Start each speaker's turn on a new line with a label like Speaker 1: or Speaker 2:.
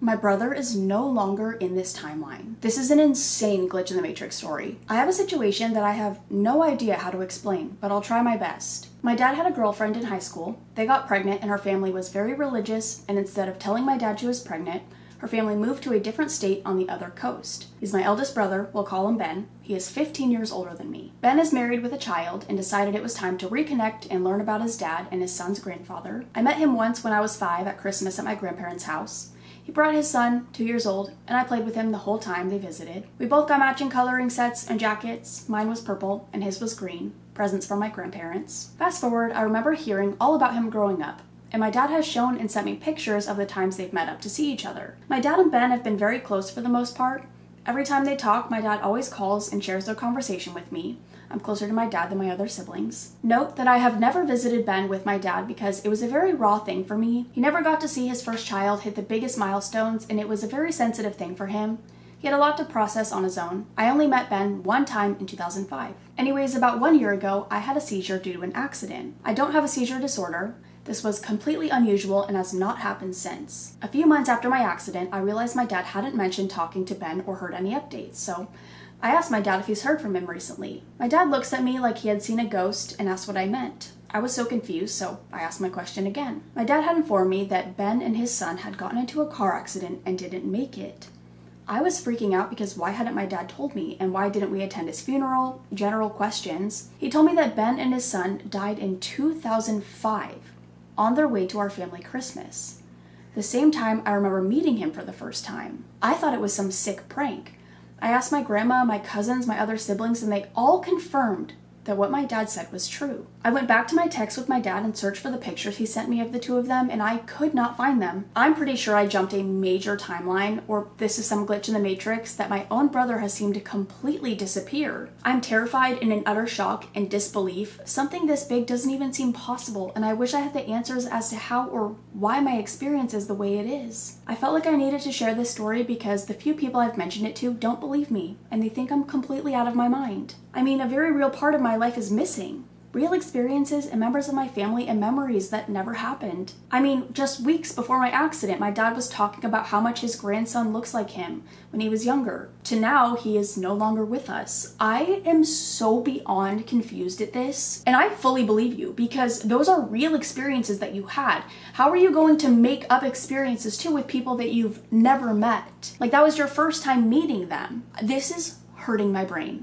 Speaker 1: My brother is no longer in this timeline. This is an insane glitch in the Matrix story. I have a situation that I have no idea how to explain, but I'll try my best. My dad had a girlfriend in high school. They got pregnant and her family was very religious, and instead of telling my dad she was pregnant, her family moved to a different state on the other coast. He's my eldest brother, we'll call him Ben. He is 15 years older than me. Ben is married with a child and decided it was time to reconnect and learn about his dad and his son's grandfather. I met him once when I was 5 at Christmas at my grandparents' house. He brought his son, 2 years old, and I played with him the whole time they visited. We both got matching coloring sets and jackets. Mine was purple and his was green. Presents from my grandparents. Fast forward, I remember hearing all about him growing up. And my dad has shown and sent me pictures of the times they've met up to see each other. My dad and Ben have been very close for the most part. Every time they talk, my dad always calls and shares their conversation with me. I'm closer to my dad than my other siblings. Note that I have never visited Ben with my dad because it was a very raw thing for me. He never got to see his first child hit the biggest milestones, and it was a very sensitive thing for him. He had a lot to process on his own. I only met Ben one time in 2005. Anyways, about 1 year ago, I had a seizure due to an accident. I don't have a seizure disorder. This was completely unusual and has not happened since. A few months after my accident, I realized my dad hadn't mentioned talking to Ben or heard any updates, so I asked my dad if he's heard from him recently. My dad looks at me like he had seen a ghost and asked what I meant. I was so confused, so I asked my question again. My dad had informed me that Ben and his son had gotten into a car accident and didn't make it. I was freaking out because why hadn't my dad told me, and why didn't we attend his funeral? General questions. He told me that Ben and his son died in 2005. On their way to our family Christmas. The same time I remember meeting him for the first time. I thought it was some sick prank. I asked my grandma, my cousins, my other siblings, and they all confirmed that what my dad said was true. I went back to my text with my dad and searched for the pictures he sent me of the two of them, and I could not find them. I'm pretty sure I jumped a major timeline, or this is some glitch in the Matrix, that my own brother has seemed to completely disappear. I'm terrified and in utter shock and disbelief. Something this big doesn't even seem possible, and I wish I had the answers as to how or why my experience is the way it is. I felt like I needed to share this story because the few people I've mentioned it to don't believe me, and they think I'm completely out of my mind. I mean, a very real part of my life is missing. Real experiences and members of my family and memories that never happened. I mean, just weeks before my accident, my dad was talking about how much his grandson looks like him when he was younger. To now, he is no longer with us. I am so beyond confused at this, and I fully believe you because those are real experiences that you had. How are you going to make up experiences too with people that you've never met? Like that was your first time meeting them. This is hurting my brain.